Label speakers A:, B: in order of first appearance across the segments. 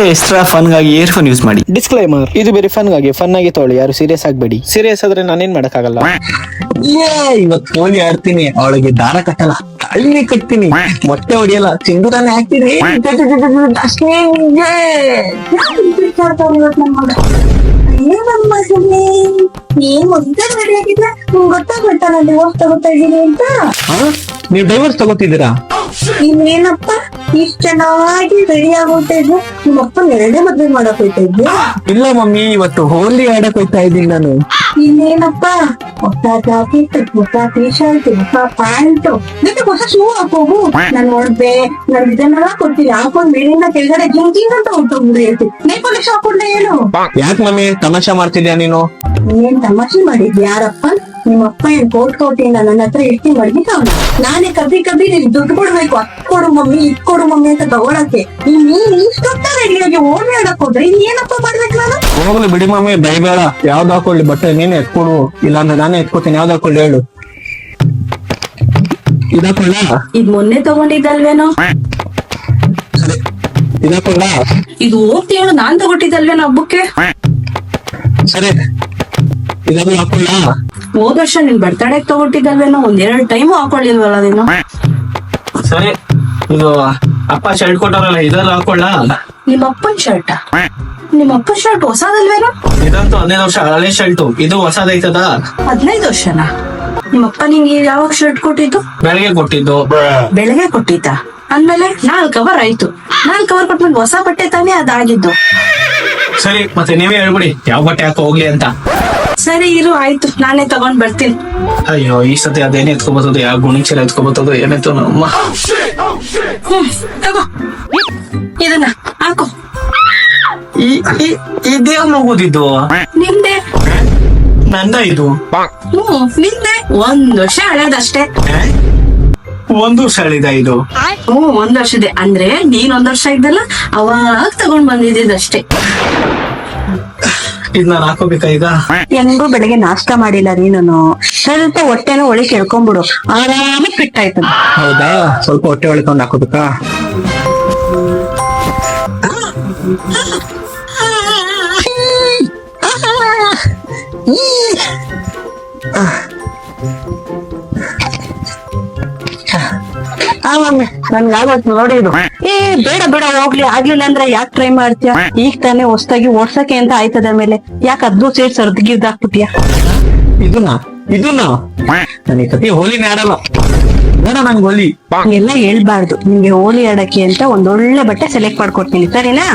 A: Extra fun ಗಾಗಿ earphone use ಮಾಡಿ.
B: Disclaimer, ಇದು ಬೇರೆ ಫನ್ ಗಾಗಿ, ಫನ್ ಆಗಿ ತೊಗೊಳ್ಳಿ, ಯಾರು ಸೀರಿಯಸ್ ಆಗಬೇಡಿ. ಸೀರಿಯಸ್ ಆದ್ರೆ ನಾನೇನ್ ಮಾಡಕ್ಕಾಗಲ್ಲ.
C: ಇವತ್ತು ಹೋಲಿ ಆಡ್ತೀನಿ, ಅವಳಿಗೆ ದಾರ ಕಟ್ಟಲ್ಲ, ತಾಳಿನೇ ಕಟ್ತೀನಿ, ಮೊಟ್ಟೆ ಹೊಡಿಯಲ್ಲ, ಸಿಂಧೂರನೇ ಹಾಕ್ತೀನಿ.
D: ನೀನ್ ಮೊದ್ಲೇ ರೆಡಿ ಆಗಿದ್ರೆ ಗೊತ್ತಾಗ್ಬಿಟ್ಟ ನಾನು ಡಿವೋರ್ಸ್ ತಗೋತಾ ಇದ್ದೀನಿ ಅಂತ.
C: ನೀವ್ ಡೈವರ್ಸ್ ತಗೋತಿದ್ದೀರಾ?
D: ಇನ್ನೇನಪ್ಪ ಇಷ್ಟ ಚೆನ್ನಾಗಿ ರೆಡಿ ಆಗೋಗ್ತಾ ಇದ್ದೆ, ನಿಮ್ಮಪ್ಪ ಎರಡೇ ಮದ್ವೆ ಮಾಡಕ್ ಹೋಯ್ತಾ ಇದ್ದೆ.
C: ಇಲ್ಲ ಮಮ್ಮಿ, ಇವತ್ತು ಹೋಲಿ ಆಡಕ್ ಹೋಗ್ತಾ ಇದ್ದೀನಿ ನಾನು.
D: ಇನ್ನೇನಪ್ಪ ಹೊಸ ಜಾಕೆಟ್, ಹೊಸ ಟಿ ಶರ್ಟ್, ಹೊಸ ಪ್ಯಾಂಟ್, ಮತ್ತೆ ಹೊಸ ಶೂ ಹಾಕೋಗು. ನಾನು ನೋಡ್ದೆ, ನಾನು ಇದನ್ನೆಲ್ಲ ಕೊಡ್ತೀನಿ, ಹಾಕೊಂಡ್ ಮೇಲಿಂದ ಕೆಳಗಡೆ ಜಿಂಕಿಂಗ್ ಅಂತ ಹೊಟ್ಟೋಗ್ಬಿಡಿ. ನೇಪಾಲಿಶ್ ಹಾಕೊಂಡೆ ಏನು?
C: ಯಾಕೆ ಮಮ್ಮಿ ತಮಾಷೆ ಮಾಡ್ತಿದ್ಯಾ ನೀನು?
D: ಏನ್ ತಮಾಷೆ ಮಾಡಿದ್ಯ ಯಾರಪ್ಪ? ನಿಮ್ಮಪ್ಪ ಏನ್ ಕೋಟಿಂದ ನನ್ನ ಹತ್ರ ಇಡ್ತಿ ಮಡ್ಗಿತಾವ್. ನಾನೇ ಕಬ್ಬಿ ನಿನ್ ದುಡ್ಡು ಕೊಡ್ಬೇಕು, ಅದ್ ಕೊಡು ಮಮ್ಮಿ, ಇದ್ ಕೊಡು ಮಮ್ಮಿ ಅಂತ ತಗೊಳಕ್ಕೆ. ನೀನ್ ಇಷ್ಟೊತ್ತ ರೆಡಿಯಾಗಿ ಓಡಾಡಕ್ ಹೋದ್ರೆ ಇನ್ ಏನಪ್ಪ ಮಾಡ್ಬೇಕು ನಾನು?
C: ಹೋಗ್ಲಿ ಬಿಡಿ ಮಮ್ಮಿ, ಬೈಬೇಡ. ಯಾವ್ದು ಹಾಕೊಳ್ಳಿ ಬಟ್ಟೆ? ನೀನೇ ಎತ್ಕೊಡು, ಇಲ್ಲಾಂದ್ರೆ ನಾನೇ ಎತ್ಕೋತೀನಿ. ಯಾವ್ದು ಹಾಕೊಳ್ಳಿ ಹೇಳು? ಇದಾಕೊಳ್ಳ?
E: ಇದ್ ಮೊನ್ನೆ ತಗೊಂಡಿದ್ದಲ್ವೇನೋ?
C: ಸರಿ, ಇದಾಕೊಳ್ಳ?
E: ಇದು ಹೋಗ್ತಿ ಹೇಳು, ನಾನ್ ತಗೊಟ್ಟಿದ್ದಲ್ವೇನೋ ಹಬ್ಬಕ್ಕೆ?
C: ಸರಿ, ಇದನ್ನು ಹಾಕೊಳ್ಳ?
E: ಹೋದ ವರ್ಷ ನಿನ್ ಬರ್ತಡೇಗ್ ತಗೊಟ್ಟಿದ್ದಲ್ವೇನೋ? ಒಂದೆರಡು ಟೈಮು ಹಾಕೊಳ್ಳಿಲ್ವಲ್ಲ ನೀನು?
A: ಸರಿ, ಇದು ಅಪ್ಪ ಶರ್ಟ್ ಕೊಟ್ಟವ್ರಲ್ಲ, ಇದೆಲ್ಲ ಹಾಕೊಳ್ಳ?
E: ನಿಮ್ಮ ಅಪ್ಪನ್ ಶರ್ಟ್? ನಿಮ್ಮ ಅಪ್ಪನ್ ಶರ್ಟ್ ಹೊಸದಲ್ವೇನೋ?
A: ಇದಂತೂ 15 ವರ್ಷ ಹಳೆ ಶರ್ಟ್, ಇದು ಹೊಸದೈತದ.
E: 15 ವರ್ಷನ? ನಿಮ್ಮಪ್ಪ ನಿಂಗೆ ಯಾವಾಗ ಶರ್ಟ್ ಕೊಟ್ಟಿದ್ದು?
A: ಬೆಳಗ್ಗೆ ಕೊಟ್ಟಿದ್ದು.
E: ಬೆಳಗ್ಗೆ ಕೊಟ್ಟಿದ್ದ ಅಂದ್ಮೇಲೆ 4 ಅವರ್ ಆಯ್ತು. 4 ಅವರ್ ಕೊಟ್ಮೇಲೆ ಹೊಸ ಬಟ್ಟೆ ತಾನೇ ಅದಾಗಿದ್ದು.
A: ಸರಿ, ಮತ್ತೆ ನೀವೇ ಹೇಳ್ಬಿಡಿ ಯಾವ ಬಟ್ಟೆ ಹಾಕೋ ಹೋಗ್ಲಿ ಅಂತ.
E: ಸರಿ ಇರು, ಆಯ್ತು, ನಾನೇ ತಗೊಂಡ್ ಬರ್ತೀನಿ.
A: ಅಯ್ಯೋ, ಈ ಸತಿ ಅದೇನೇ ಎತ್ಕೊಬತ್ತದು, ಯಾವ ಗುಣಿಚೀಲ ಎತ್ಕೊಬತ್ತದು, ಏನಾಯ್ತು ನಮ್ಮ.
E: ತಗೋ, ಇದನ್ನ ಹಾಕೋ.
A: ಇದೇ ಹೋಗೋದಿದ್ದು
E: ನಿಂದೆ?
A: ನಂದ ಇದು?
E: ನಿಂದೆ. 1 ವರ್ಷ ಹಳೇದಷ್ಟೇ.
A: 1 ವರ್ಷ ಹೇಳಿದ ಇದು?
E: 1 ವರ್ಷದೆ ಅಂದ್ರೆ ನೀನ್ 1 ವರ್ಷ ಇದ್ದಲ್ಲ ಅವಾಗ ತಗೊಂಡ್ ಬಂದಿದ್ದಷ್ಟೇ.
A: ಇದ್ ನಾನು ಹಾಕೋಬೇಕಾ ಈಗ?
D: ಹೆಂಗೂ ಬೆಳಗ್ಗೆ ನಾಷ್ಟ ಮಾಡಿಲ್ಲ ನೀನು, ಸ್ವಲ್ಪ ಹೊಟ್ಟೆನ ಒಳಗೆ ಕೇಳ್ಕೊಂಡ್ಬಿಡು, ಆರಾಮಾಗಿ ಫಿಟ್ ಆಯ್ತು.
C: ಹೌದಾ? ಸ್ವಲ್ಪ ಹೊಟ್ಟೆ ಒಳ್ಕೊಂಡು ಹಾಕೋಬೇಕಾ?
D: ನನ್ಗಾಗತ್ ನೋಡಿ ಇದು. ಬೇಡ ಹೋಗ್ಲಿ, ಆಗ್ಲಿಲ್ಲ ಅಂದ್ರೆ ಯಾಕೆ ಟ್ರೈ ಮಾಡ್ತೀಯ? ಈಗ ತಾನೇ ಹೊಸ್ದಾಗಿ ಓಡ್ಸಕ್ಕೆ ಅಂತ ಆಯ್ತದ ಮೇಲೆ ಯಾಕೆ ಅದ್ನು ಸೇರಿ ಸರ್ದಿಗಿರ್ದಾಕ್ಬಿಟ್ಯಾ?
C: ಇದನ್ನ ನಾನು ಈ ಸತಿ ಹೋಲಿನೇ ಆಡಲ್ಲ. ಬೇಡ ನಂಗೆ ಹೋಲಿ.
D: ಎಲ್ಲ ಹೇಳ್ಬಾರ್ದು. ನಿಮ್ಗೆ ಹೋಲಿ ಆಡಕ್ಕೆ ಅಂತ ಒಂದೊಳ್ಳೆ ಬಟ್ಟೆ ಸೆಲೆಕ್ಟ್ ಮಾಡ್ಕೊಡ್ತೀನಿ, ಸರಿನಾ?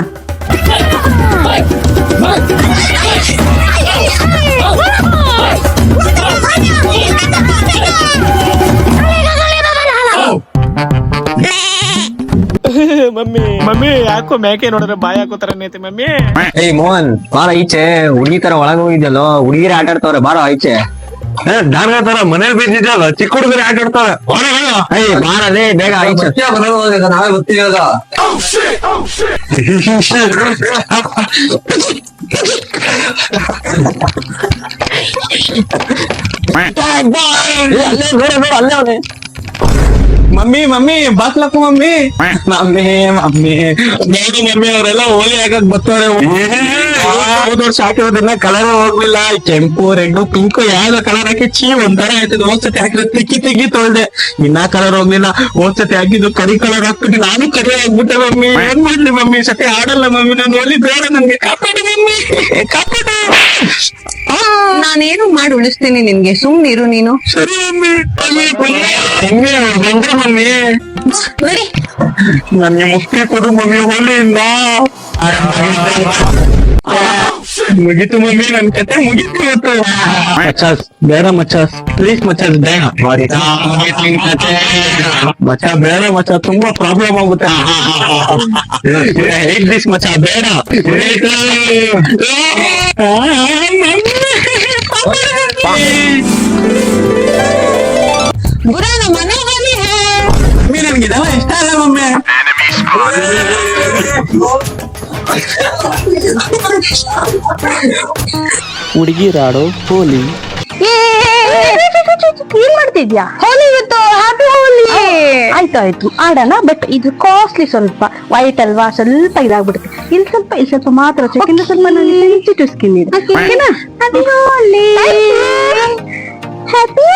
B: ಮಮ್ಮಿ ಯಾಕೋ ಮೇಕೆ ನೋಡಿದ್ರೆ ಬಾಯಿ ಹಾಕೋತರ ನೈತಿ ಮಮ್ಮಿ.
C: ಏಯ್ ಮೋಹನ್, ಬಾರ ಈಚೆ. ಹುಡುಗಿ ತರ ಒಳಗೆ ಹೋಗಿದ್ಯಲ್ಲೋ, ಹುಡುಗಿರೇ ಆಟ ಆಡ್ತಾವ್ರೆ, ಬಾರ ಈಚೆ.
F: ದಾರ ತರ ಮನೇಲಿ ಬಿದ್ದಿದ್ದಲ್ಲ, ಚಿಕ್ಕ ಹುಡುಗರು ಆಟ ಆಡ್ತಾರೆ.
C: ಏಯ್ ಬಾರಲೇ, ಬೇಗ ಈಚೆ.
F: ನಾವೇ ಗೊತ್ತಿಲ್ಲ.
C: ಅಲ್ಲೇ ಅವನೇ. Mummy ಬಾಕ್ಲಕ್ಕು mummy. ಮಮ್ಮಿ
F: ಅವರೆಲ್ಲ ಹೋಲಿ ಹಾಕಕ್ ಬರ್ತಾರೆ.
C: ಹೋದ್ ವರ್ಷ ಹಾಕಿರೋದನ್ನ ಕಲರ್ ಹೋಗ್ಲಿಲ್ಲ. ಕೆಂಪು, ರೆಡ್, ಪಿಂಕ್ ಯಾವ್ದೋ ಕಲರ್ ಹಾಕಿ ಒಂಥರ ಆಯ್ತದ. ಹೋದ್ಸತಿ ಹಾಕಿದ್ರೆ ತಿಕ್ಕಿ ತೊಳ್ದೆ, ಇನ್ನ ಕಲರ್ ಹೋಗ್ಲಿಲ್ಲ. ಹೋದ್ಸತಿ ಹಾಕಿದ್ದು ಕರಿ ಕಲರ್ ಹಾಕ್ಬಿಟ್ಟು ನಾನು ಕರಿ ಆಗ್ಬಿಟ್ಟೆ ಮಮ್ಮಿ. ಏನ್ ಮಾಡ್ಲಿ ಮಮ್ಮಿ, ಸತಿ ಆಡಲ್ಲ ಮಮ್ಮಿ, ನಾನು ಹೋಲಿ ಬೇಡ, ನನ್ಗೆ ಕಾಪಾಡಿ ಮಮ್ಮಿ, ಕಾಪಾಡಿ.
D: ನಾನೇನು ಮಾಡಿ ಉಳಿಸ್ತೀನಿ ನಿನ್ಗೆ, ಸುಮ್ನಿರು ನೀನು.
C: ಸರಿ ಮಮ್ಮಿ. ಮಮ್ಮಿ ನನಗೆ ಮುಕ್ತಿ ಕೊಡು ಮಮ್ಮಿ, ಹೋಲಿಯಿಂದ ಮುಗೀತು ಮಮ್ಮಿ, ನನ್ ಕತೆ ಮುಗೀತು ಇವತ್ತು. ಮಚಾಸ್ ಬೇಡ, ಮಚಾಸ್ ಪ್ಲೀಸ್, ಮಚಾಸ್ ಬೇಡ ಮಚ, ಬೇಡ ಮಚ, ತುಂಬಾ ಪ್ರಾಬ್ಲಮ್ ಆಗುತ್ತೆ. ಹೇಗ್ ದಿಸ್ ಮಚ, ಬೇಡ. ಮಮ್ಮಿ ನನ್ಗಿದೆಲ್ಲ ಇಷ್ಟ ಅಲ್ಲ ಮಮ್ಮಿ.
B: ಹುಡುಗಿರಾಡೋ ಹೋಲಿ.
E: ಏನ್ ಮಾಡ್ತಿದ್ಯಾ? ಹೋಲಿ ಇವತ್ತು, ಹ್ಯಾಪಿ ಹೋಲಿ. ಆಯ್ತು ಆಡೋಣ, ಬಟ್ ಇದು ಕಾಸ್ಟ್ಲಿ ಸ್ವಲ್ಪ. ವೈಟ್ ಅಲ್ವಾ, ಸ್ವಲ್ಪ ಇದಾಗ್ಬಿಡುತ್ತೆ. ಇಲ್ಲಿ ಸ್ವಲ್ಪ ಮಾತ್ರ ಯಾಕಂದ್ರೆ ಸ್ವಲ್ಪ ನನಗೆ ಸೆನ್ಸಿಟಿವ್ ಸ್ಕಿನ್ ಇದೆ. ಓಕೆನಾ? Happy Holi. Happy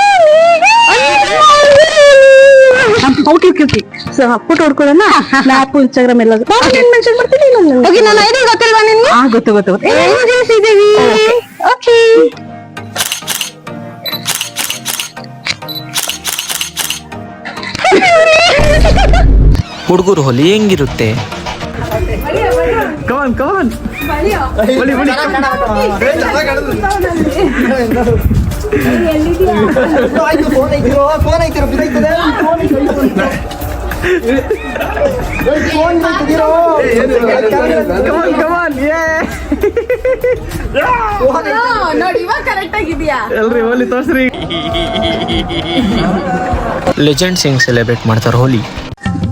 E: okay photo ಹೊಡ್ಕೊಳ್ಳೋಣ. ಸ್ನ್ಯಾಪ್, ಇನ್ಸ್ಟಾಗ್ರಾಮ್ ಎಲ್ಲ ಮೆನ್ಷನ್ ಮಾಡ್ತೀನಿ. ನಾನು ಐಡಿ ಗೊತ್ತಿಲ್ವಾ ನಿನ್ಗೆ? ಗೊತ್ತು. ಓಕೆ.
B: ಹುಡುಗರು ಹೋಲಿ ಹೆಂಗಿರುತ್ತೆ?
E: ನೋಡಿ ಇವಾಗ ಕರೆಕ್ಟ್ ಆಗಿದ್ಯಾ?
B: ಲೆಜೆಂಡ್ಸ್ ಹೆಂಗ್ ಸೆಲೆಬ್ರೇಟ್ ಮಾಡ್ತಾರೆ ಹೋಲಿ?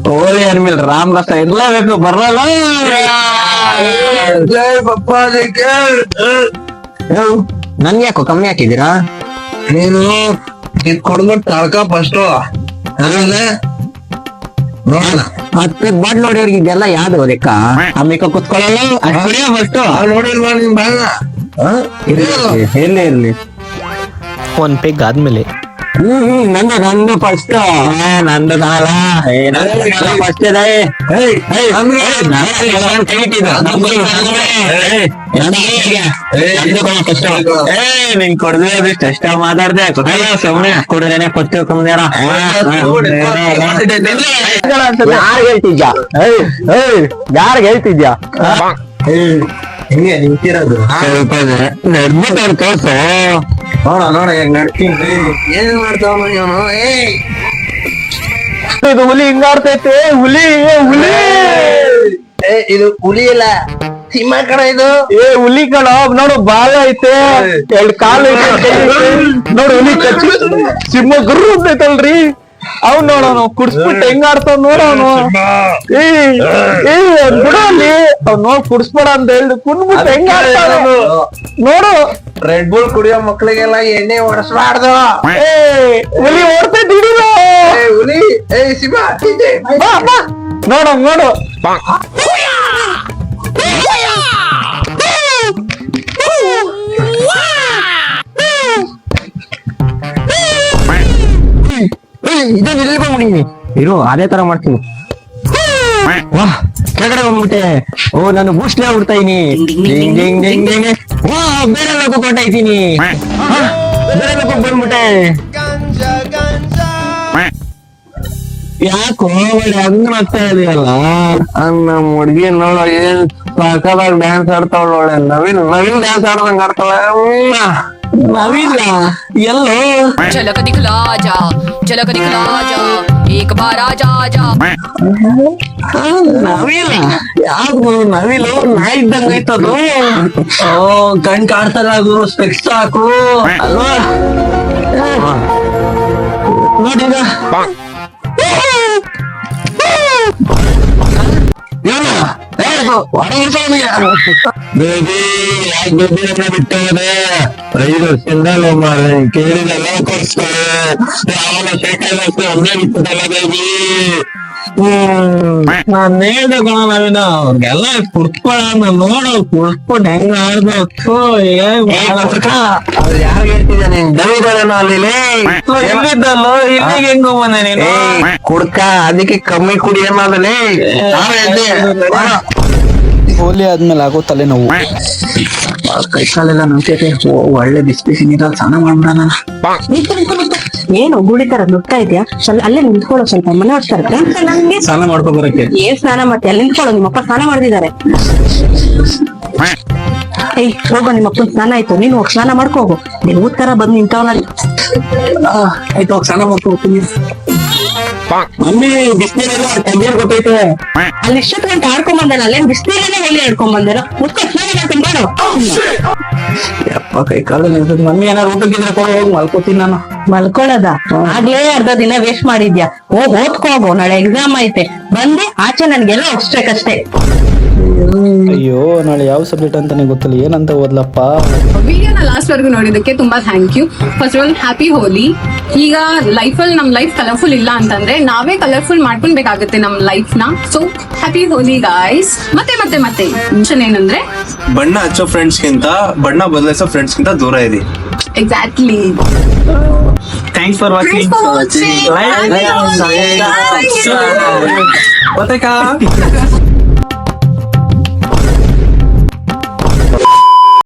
C: ಹೋಲಿ ಅಂದ್ಮೇಲೆ ರಾಮ್ ರಸ ಇರ್ಲೇಬೇಕು, ಬರಲ್ಲ. ನನ್ಗೆ ಯಾಕೋ ಕಮ್ಮಿ ಹಾಕಿದ್ದೀರಾ?
F: ನೀನು ಇದ್ ಕೊಡ್ಬಿಟ್ಟು ತಳ್ಕ ಫಸ್ಟ್, ಆಮೇಲೆ ನೋಡೋಣ.
C: ಮತ್ತೆ ಬಾಡ್ ನೋಡಿಯವ್ರಿಗೆ ಇದೆಲ್ಲ ಯಾವ್ದು ಲೆಕ್ಕ? ಅಮ್ಮಿಕ ಕುತ್ಕೊಳ್ಳಲ್ಲ ಫಸ್ಟ್.
F: ನೋಡಿಲ್ವಾ ನಿಮ್ ಬಾಳ
C: ಇರ್ಲಿ.
B: ಒಂದ್ ಪೆಗ್ ಆದ್ಮೇಲೆ
C: ನಂದು ಫಸ್ಟ್. ನಂದು ನಾಳ ಫಸ್ಟ್ ನಿಂಗ್ ಕೊಡ್ದು ಕಷ್ಟ ಮಾತಾಡ್ದೆ ಸುಮ್ನೆ ಕೊಡದೇನೆ ಕೊಟ್ಟು ಕಮ್ದಾರ. ಯಾರ್ಗ್ ಹೇಳ್ತಿದ್ಯಾ?
F: ಹಿಂಗೆ ನಿಂತಿರೋದು
C: ನಡ್ಬಿಟ್ಟು ತೋರ್ಸು.
F: ನೋಡ ಹೆಂಗ್ ನಡ್ತೀನಿ. ಏನ್ ಮಾಡ್ತಾವ ಇವನು?
C: ಇದು ಹುಲಿ ಹಿಂಗಾಡ್ತೈತೆ. ಹುಲಿ
F: ಇದು ಹುಲಿ ಇಲ್ಲ, ಸಿಂಹ ಕಣ ಇದು.
C: ಹುಲಿ ಕಣ. ನೋಡು ಬಾಲ ಐತೆ, 2 ಕಾಲು ಐತೆ, ನೋಡು ಹುಲಿ ಕಚ್ಚಿ ಸಿಂಹ ಗುರು ಅಂತೈತಲ್ರಿ. ಅವ್ನು ನೋಡೋನು ಕುಡ್ಸ್ಬಿಟ್ಟು ಹೆಂಗಾಡ್ತಾವ್ ನೋಡೋನು. ಬಿಡೋಲಿ ಅವ್ ನೋಡ್ ಕುಡ್ಸ್ಬೇಡ ಅಂತ ಹೇಳ್ದು ಕುಂದ್ಬಿಟ್ಟು ಹೆಂಗಾಡ್ತಾವ ನೋಡು.
F: ರೆಡ್ ಬುಲ್ ಕುಡಿಯೋ ಮಕ್ಳಿಗೆಲ್ಲ ಎಣ್ಣೆ ಹೊಡೆಸ್ಬಾರ್ದು.
C: ಹುಲಿ ಓಡ್ತೈತಿ ಹಿಡಿದು.
F: ಹುಲಿ ಸಿಂಹ
C: ನೋಡು ಇದನ್ನ ನಿಲ್ಕೊಂಡ್ಬಿಡಿ. ಇರು ಅದೇ ತರ ಮಾಡ್ತೀನಿ. ವಾ ಕೆಳಗಡೆ ಹೋಗ್ಬಿಟ್ಟೆ. ಓ ನಾನು ಬೂಸ್ಟ್ಲೇ ಆಗ್ಬಿಡ್ತಾ ಇದೀನಿ. ವಾ ಬೇರೆ ಲೋಕ ಕೊಟ್ಟಾಯ್ತೀನಿ. ಬೇರೆ ಲೋಕ ಬಂದ್ಬಿಟ್ಟೆ. ಯಾಕೋ ಹಂಗ ಆಗ್ತಾ ಇದೆಯಲ್ಲ? ನಮ್ಮ ಹುಡ್ಗಿ ನೋಡೋ ಏನ್ ಸಾಕಾದಾಗ ಡ್ಯಾನ್ಸ್ ಆಡ್ತಾವ ನೋಡ. ನವೀನ್ ಡ್ಯಾನ್ಸ್ ಆಡ್ದಂಗ ಆಡ್ತಾಳ. ನವೀನ ಎಲ್ಲೋ
G: झलक दिखला जा एक बार आजा जा.
C: ನವೀನ ಯಾವ್ದು ನವೀನು ನಾಯಿ ಇದ್ದಂಗ ಐತದು.
F: ಕಣ್ ಕಾಡ್ತಲ್ಲ ಅದು, ಸ್ಪೆಕ್ಸ್ ಹಾಕು
C: ಅಲ್ವಾ? ನೋಡೀಗ ಬಿಟ್ಟೋದೆ 5 ವರ್ಷದಿಂದ ಕೇಳಿದೆಲ್ಲ ಕೊಡ್ಸ್ತಾರೆ. ಅವನ ಶೇಖರ್ ಒಂದೇ ಬಿಟ್ಟದಲ್ಲ ಬೇಬಿ. ನಾನ್ ಹೇಳ್ದೆ ಕಣ ನವೀನ ಅವ್ರಿಗೆಲ್ಲ ಕುಡ್ಸ್ಕೊಳ ನೋಡು ಕುಡ್ಸ್ಬಿಟ್ಟು ಹೆಂಗ ಆಡ್ಬೇಕು.
F: ಯಾರು ಹೇಳ್ತಿದ್ದ ನೀನ್ ದವಿದಾರೇನೋ ಅಲ್ಲಿ
C: ಎಲ್ಲಿದ್ದಲ್ಲೋ ಇಲ್ಲಿಗೆ ಹೆಂಗ ಬಂದೆ ನೀನು?
F: ಕುಡ್ಕ ಅದಕ್ಕೆ ಕಮ್ಮಿ ಕುಡಿ ಅನ್ನೋದಲ್ಲಿ
B: ಹೋಲಿ ಆದ್ಮೇಲೆ ಆಗೋ ತಲೆನೋವು.
C: ಕೈ ಕಾಲೆಲ್ಲ ನಂತೈತೆ. ಒಳ್ಳೆ ಬಿಸಿ ಬಿಸಿ ನೀರಲ್ಲಿ ಸ್ನಾನ ಮಾಡ್ಬಿಡೋಣ.
E: ಏನು ಗುಡಿ ತರ ನುಗ್ತಾ ಇದೆಯಾ? ಅಲ್ಲೇ ನಿಂತ್ಕೊಳ್ಳೋ, ಸ್ವಲ್ಪ ಮನೆ ಹೊಡ್ತಾರೆ. ನನ್ಗೆ
C: ಸ್ನಾನ ಮಾಡ್ಕೊ ಬರಕ್ಕೆ
E: ಏನ್ ಸ್ನಾನ ಮಾಡ್ತೀಯ? ಅಲ್ಲಿ ನಿಂತ್ಕೊಳ್ಳೋ, ನಿಮ್ಮಪ್ಪ ಸ್ನಾನ ಮಾಡ್ತಿದ್ದಾರೆ. ಹೋಗೋ, ನಿಮ್ಮಪ್ಪನ ಸ್ನಾನ ಆಯ್ತು, ನೀನು ಹೋಗಿ ಸ್ನಾನ ಮಾಡ್ಕೋಗು. ನೀವು ತರ ಬಂದು ನಿಂತವನಲ್ಲಿ.
C: ಆಯ್ತು ಹೋಗಿ ಸ್ನಾನ ಮಾಡ್ಕೊ ಹೋಗ್ತೀನಿ. ಮಮ್ಮಿ ಬಿಸಿನೀರೆಲ್ಲ ಟೈಮ್ ಗೊತ್ತೈತೆ.
E: ಅಲ್ಲಿ ಇಷ್ಟೊತ್ತು ಗಂಟೆ ಆಡ್ಕೊಂಡ್ ಬಂದಾನ, ಅಲ್ಲೇನ್ ಬಿಸಿನೀರೇ ಒಳ್ಳೆ ಆಡ್ಕೊಂಡ್ ಬಂದಾರ. ಮುತ್ಕೊ ಸ್ನಾನ ಮಾಡ್ಕೊಂಡ್ ಬಾರೋ.
C: ಯಪ್ಪ ಕೈ ಕಾಲು ನಿಲ್ತದೆ. ಮಮ್ಮಿ ಏನಾರು ಊಟಕ್ಕಿದ್ರೆ ಕೊಡು, ಹೋಗಿ ಮಲ್ಕೋತೀನಿ ನಾನು.
E: ಮಲ್ಕೊಳ್ಳೋದ? ಆಗ್ಲೇ ಅರ್ಧ ದಿನ ವೇಸ್ಟ್ ಮಾಡಿದ್ಯಾ. ಹೋಗ್ ಓದ್ಕೋಗು, ನಾಳೆ ಎಕ್ಸಾಮ್ ಐತೆ. ಬಂದೆ ಆಚೆ ನನ್ಗೆಲ್ಲ ಅಷ್ಟೇ.
B: ಅಯ್ಯೋ ನಾಳೆ ಯಾವ ಸಬ್ಜೆಕ್ಟ್ ಅಂತಾನೆ ಗೊತ್ತಿಲ್ಲ, ಏನಂತ ಓದ್ಲಪ್ಪ.
H: ವಿಡಿಯೋನ ಲಾಸ್ಟ್ ವರ್ಗು ನೋಡಿದಕ್ಕೆ ತುಂಬಾ thank you. First of all happy Holi. ಈಗ ಲೈಫಲ್ಲಿ ನಮ್ ಲೈಫ್ ಕಲರ್ಫುಲ್ ಇಲ್ಲ ಅಂತಂದ್ರೆ ನಾವೇ ಕಲರ್ಫುಲ್ ಮಾಡ್ಕೊಳ್ಬೇಕಾಗುತ್ತೆ ನಮ್ ಲೈಫ್ ನ. ಸೊ ಹ್ಯಾಪಿ ಹೋಲಿ ಗಾಯ್ಸ್. ಮತ್ತೆ ಮಿಷನ್ ಏನಂದ್ರೆ
I: ಬಣ್ಣ ಹಚ್ಚೋ ಫ್ರೆಂಡ್ಸ್ ಗಿಂತ ಬಣ್ಣ ಬದಲಾಯಿಸೋ ಫ್ರೆಂಡ್ಸ್ ಗಿಂತ ದೂರ ಇರಿ.
H: Exactly.
A: Thanks for watching.
H: Thanks for watching.
A: Like,
H: Bye.
A: share, subscribe.